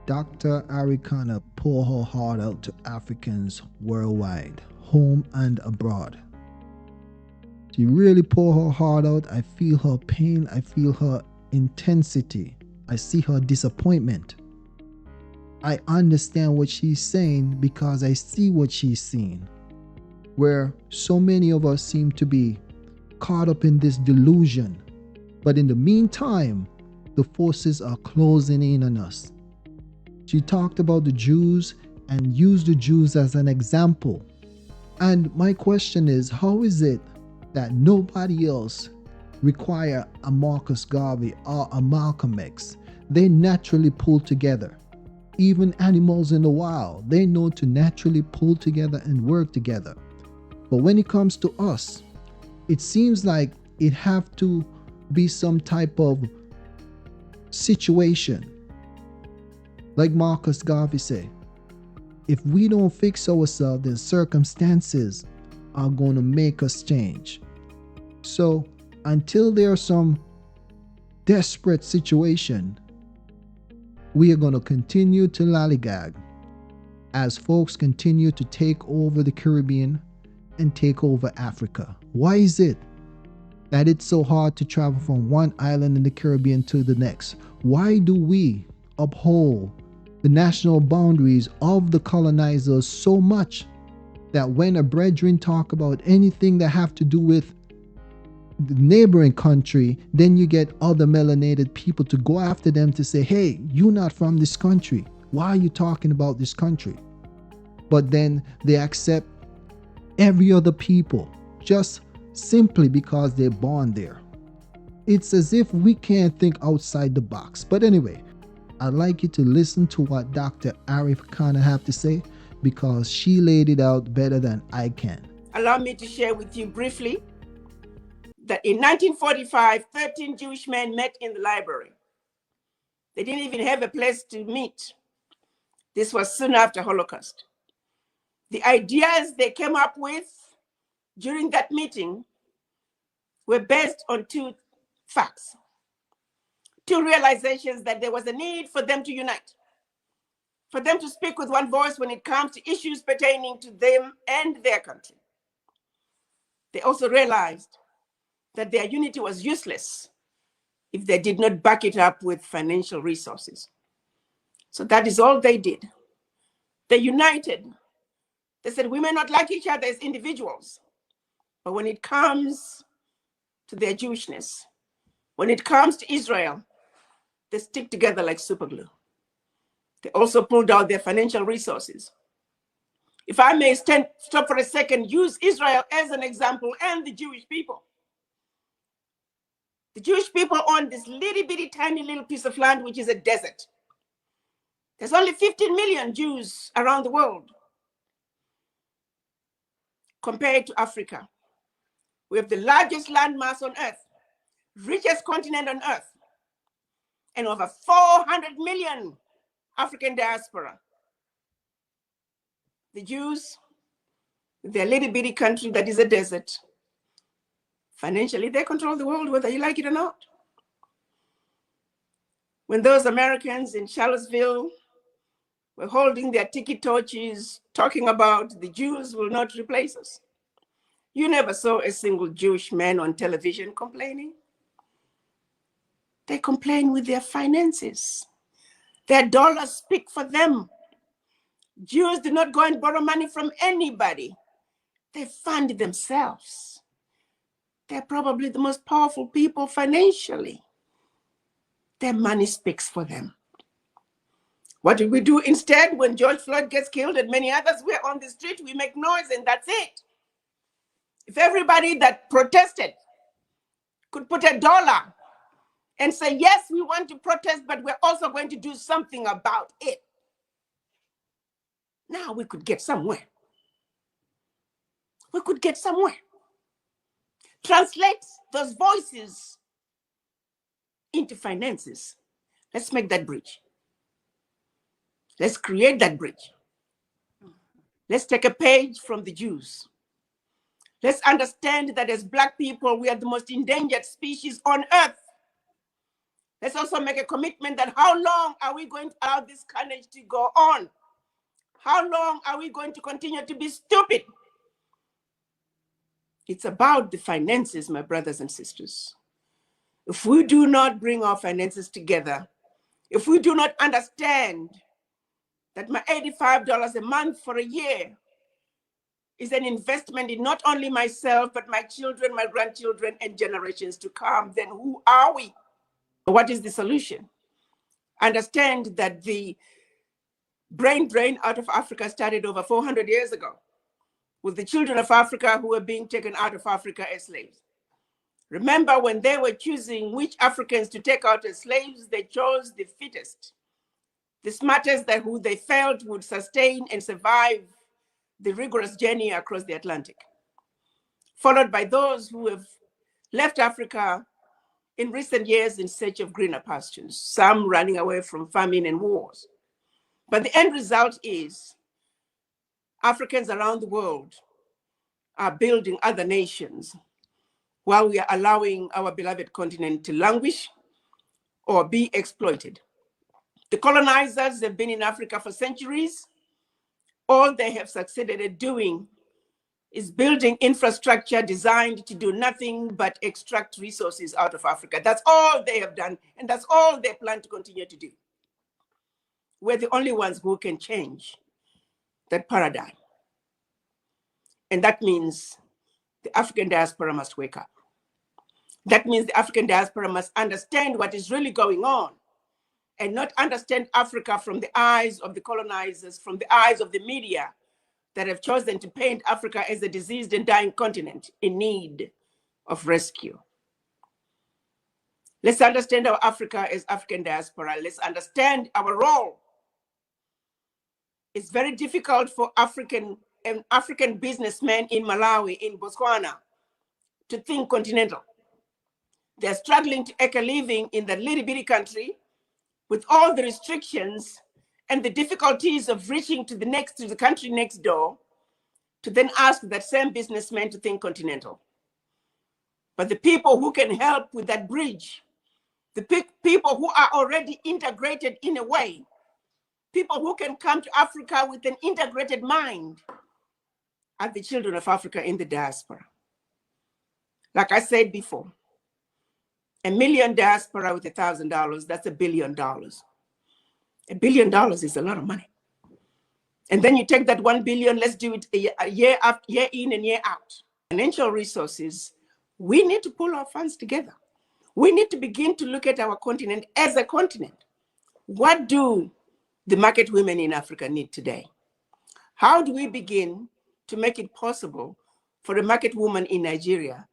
Dr. Arikana pour her heart out to Africans worldwide, home and abroad. She really pour her heart out. I feel her pain. I feel her intensity. I see her disappointment. I understand what she's saying because I see what she's seeing. Where so many of us seem to be caught up in this delusion. But in the meantime, the forces are closing in on us. She talked about the Jews and used the Jews as an example. And my question is, how is it that nobody else require a Marcus Garvey or a Malcolm X? They naturally pull together. Even animals in the wild, they know to naturally pull together and work together. But when it comes to us, it seems like it have to be some type of situation. Like Marcus Garvey said, if we don't fix ourselves, then circumstances are going to make us change. So until there's some desperate situation, we are going to continue to lollygag as folks continue to take over the Caribbean and take over Africa. Why is it that it's so hard to travel from one island in the Caribbean to the next? Why do we uphold the national boundaries of the colonizers so much that when a brethren talk about anything that have to do with the neighboring country, then you get other melanated people to go after them to say, hey, you're not from this country. Why are you talking about this country? But then they accept every other people just simply because they're born there. It's as if we can't think outside the box. But anyway, I'd like you to listen to what Dr. Arikana have to say because she laid it out better than I can. Allow me to share with you briefly that in 1945, 13 Jewish men met in the library. They didn't even have a place to meet. This was soon after Holocaust. The ideas they came up with during that meeting were based on two facts, two realizations that there was a need for them to unite, for them to speak with one voice when it comes to issues pertaining to them and their country. They also realized that their unity was useless if they did not back it up with financial resources. So that is all they did. They united. They said, we may not like each other as individuals, but when it comes to their Jewishness, when it comes to Israel, they stick together like superglue. They also pulled out their financial resources. If I may stop for a second, use Israel as an example and the Jewish people. The Jewish people own this little bitty tiny little piece of land, which is a desert. There's only 15 million Jews around the world. Compared to Africa, we have the largest landmass on earth, richest continent on earth, and over 400 million African diaspora. The Jews, their little bitty country that is a desert, financially, they control the world, whether you like it or not. When those Americans in Charlottesville were holding their tiki torches, talking about the Jews will not replace us, you never saw a single Jewish man on television complaining. They complain with their finances. Their dollars speak for them. Jews do not go and borrow money from anybody. They fund themselves. They're probably the most powerful people financially. Their money speaks for them. What did we do instead when George Floyd gets killed and many others were on the street? We make noise and that's it. If everybody that protested could put $1 and say, yes, we want to protest, but we're also going to do something about it, now we could get somewhere. We could get somewhere. Translate those voices into finances. Let's make that bridge. Let's create that bridge. Let's take a page from the Jews. Let's understand that as Black people, we are the most endangered species on earth. Let's also make a commitment that how long are we going to allow this carnage to go on? How long are we going to continue to be stupid? It's about the finances, my brothers and sisters. If we do not bring our finances together, if we do not understand that my $85 a month for a year is an investment in not only myself, but my children, my grandchildren, and generations to come, then who are we? What is the solution? Understand that the brain drain out of Africa started over 400 years ago with the children of Africa who were being taken out of Africa as slaves. Remember, when they were choosing which Africans to take out as slaves, they chose the fittest, the smartest, that who they felt would sustain and survive the rigorous journey across the Atlantic, followed by those who have left Africa in recent years in search of greener pastures, some running away from famine and wars. But the end result is Africans around the world are building other nations while we are allowing our beloved continent to languish or be exploited. The colonizers have been in Africa for centuries. All they have succeeded at doing is building infrastructure designed to do nothing but extract resources out of Africa. That's all they have done, and that's all they plan to continue to do. We're the only ones who can change that paradigm. And that means the African diaspora must wake up. That means the African diaspora must understand what is really going on and not understand Africa from the eyes of the colonizers, from the eyes of the media that have chosen to paint Africa as a diseased and dying continent in need of rescue. Let's understand our Africa as African diaspora. Let's understand our role. It's very difficult for African businessmen in Malawi, in Botswana, to think continental. They're struggling to make a living in that little bitty country with all the restrictions and the difficulties of reaching to the country next door, to then ask that same businessman to think continental. But the people who can help with that bridge, the people who are already integrated in a way, people who can come to Africa with an integrated mind, are the children of Africa in the diaspora. Like I said before, $1 million diaspora with $1,000, that's $1 billion. $1 billion is a lot of money. And then you take that 1 billion, let's do it a year in and year out. Financial resources, we need to pull our funds together. We need to begin to look at our continent as a continent. What do the market women in Africa need today? How do we begin to make it possible for a market woman in Nigeria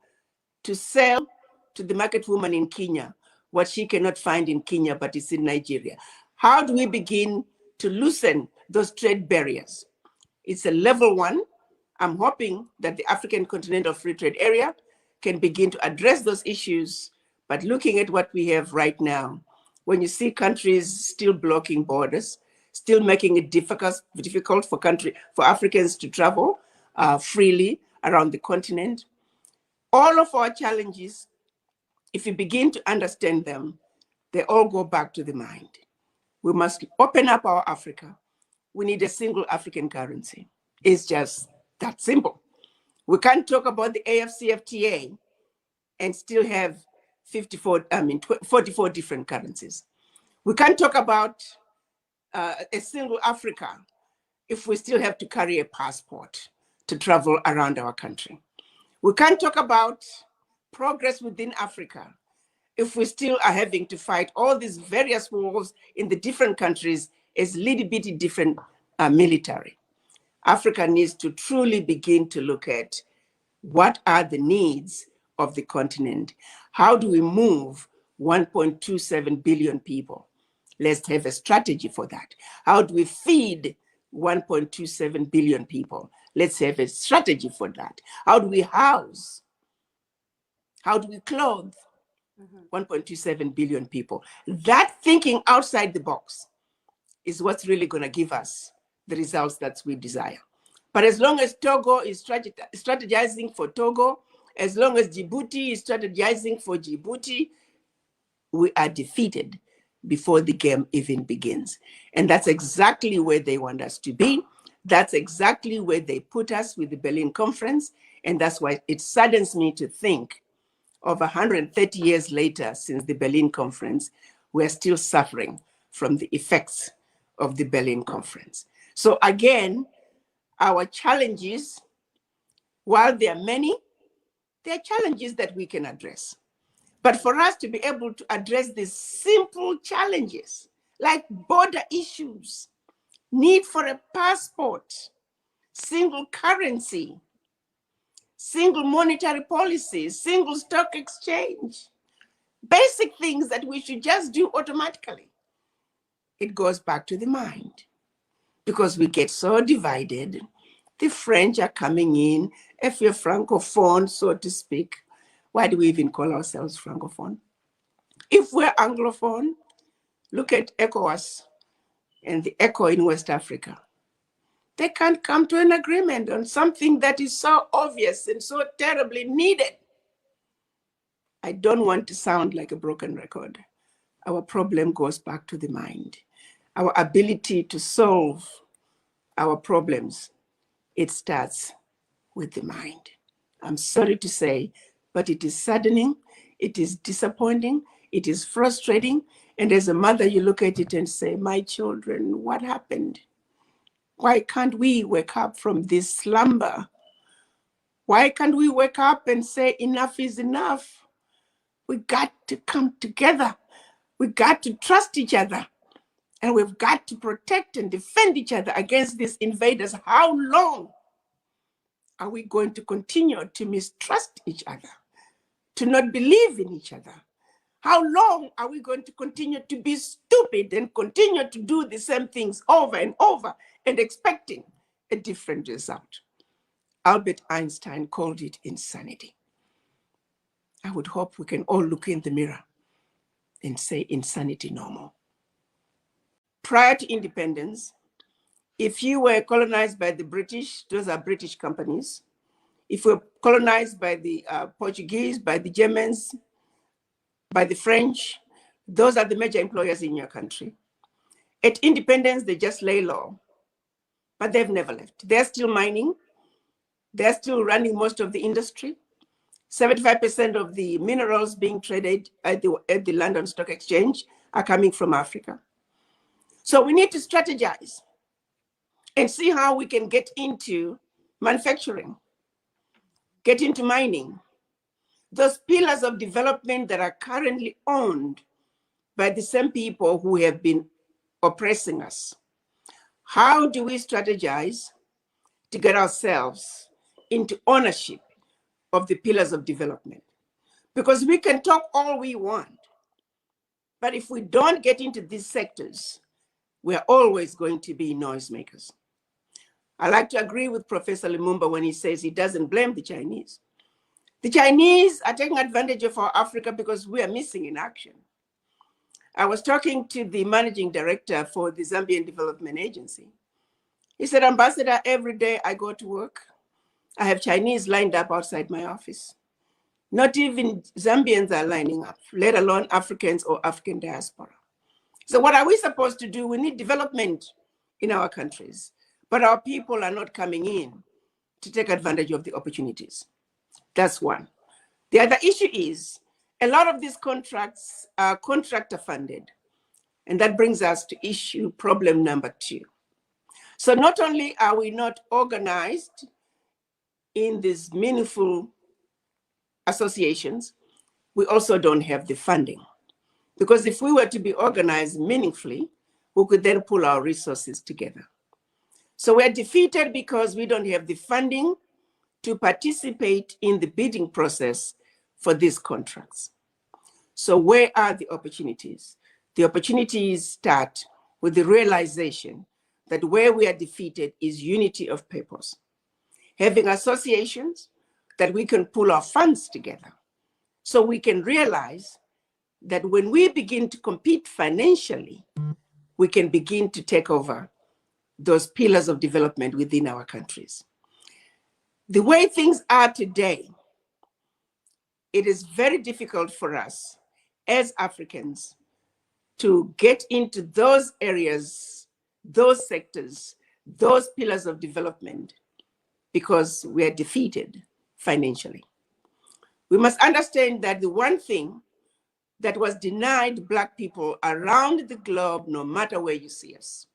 to sell to the market woman in Kenya what she cannot find in Kenya, but it's in Nigeria? How do we begin to loosen those trade barriers? It's a level one. I'm hoping that the African Continental Free Trade Area can begin to address those issues. But looking at what we have right now, when you see countries still blocking borders, still making it difficult for Africans to travel freely around the continent, all of our challenges, if you begin to understand them, they all go back to the mind. We must open up our Africa. We need a single African currency. It's just that simple. We can't talk about the AFCFTA and still have 44 different currencies. We can't talk about a single Africa if we still have to carry a passport to travel around our country. We can't talk about progress within Africa if we still are having to fight all these various wars in the different countries as little bitty different military. Africa needs to truly begin to look at what are the needs of the continent. How do we move 1.27 billion people? Let's have a strategy for that. How do we feed 1.27 billion people? Let's have a strategy for that. How do we house? How do we clothe 1.27 billion people? That thinking outside the box is what's really going to give us the results that we desire. But as long as Togo is strategizing for Togo, as long as Djibouti is strategizing for Djibouti, we are defeated before the game even begins. And that's exactly where they want us to be. That's exactly where they put us with the Berlin Conference. And that's why it saddens me to think of 130 years later since the Berlin Conference, we're still suffering from the effects of the Berlin Conference. So again, our challenges, while there are many, there are challenges that we can address. But for us to be able to address these simple challenges, like border issues, need for a passport, single currency, single monetary policy, single stock exchange, basic things that we should just do automatically. It goes back to the mind because we get so divided. The French are coming in. If you're Francophone, so to speak, why do we even call ourselves Francophone? If we're Anglophone, look at ECOWAS and the ECO in West Africa. They can't come to an agreement on something that is so obvious and so terribly needed. I don't want to sound like a broken record. Our problem goes back to the mind. Our ability to solve our problems, it starts with the mind. I'm sorry to say, but it is saddening, it is disappointing, it is frustrating. And as a mother, you look at it and say, my children, what happened? Why can't we wake up from this slumber? Why can't we wake up and say enough is enough? We got to come together. We got to trust each other. And we've got to protect and defend each other against these invaders. How long are we going to continue to mistrust each other, to not believe in each other? How long are we going to continue to be stupid and continue to do the same things over and over and expecting a different result? Albert Einstein called it insanity. I would hope we can all look in the mirror and say insanity no more. Prior to independence, if you were colonized by the British, those are British companies. If we were colonized by the Portuguese, by the Germans, by the French, those are the major employers in your country. At independence, they just lay low, but they've never left. They're still mining. They're still running most of the industry. 75% of the minerals being traded at the London Stock Exchange are coming from Africa. So we need to strategize and see how we can get into manufacturing, get into mining, those pillars of development that are currently owned by the same people who have been oppressing us. How do we strategize to get ourselves into ownership of the pillars of development? Because we can talk all we want, but if we don't get into these sectors, we're always going to be noisemakers. I like to agree with Professor Lumumba when he says he doesn't blame the Chinese. The Chinese are taking advantage of our Africa because we are missing in action. I was talking to the managing director for the Zambian Development Agency. He said, Ambassador, every day I go to work, I have Chinese lined up outside my office. Not even Zambians are lining up, let alone Africans or African diaspora. So what are we supposed to do? We need development in our countries, but our people are not coming in to take advantage of the opportunities. That's one. The other issue is a lot of these contracts are contractor funded. And that brings us to issue problem number 2. So not only are we not organized in these meaningful associations, we also don't have the funding. Because if we were to be organized meaningfully, we could then pull our resources together. So we're defeated because we don't have the funding to participate in the bidding process for these contracts. So where are the opportunities? The opportunities start with the realization that where we are defeated is unity of purpose. Having associations that we can pull our funds together so we can realize that when we begin to compete financially, we can begin to take over those pillars of development within our countries. The way things are today, it is very difficult for us as Africans to get into those areas, those sectors, those pillars of development, because we are defeated financially. We must understand that the one thing that was denied Black people around the globe, no matter where you see us,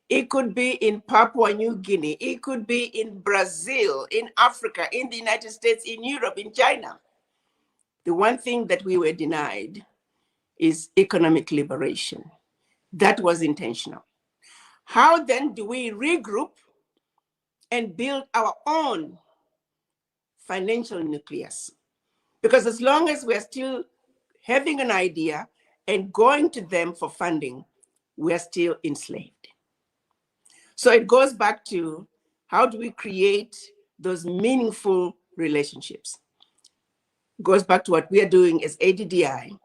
it could be in Papua New Guinea, it could be in Brazil, in Africa, in the United States, in Europe, in China. The one thing that we were denied is economic liberation. That was intentional. How then do we regroup and build our own financial nucleus? Because as long as we're still having an idea and going to them for funding, we're still enslaved. So it goes back to how do we create those meaningful relationships? It goes back to what we are doing as ADDI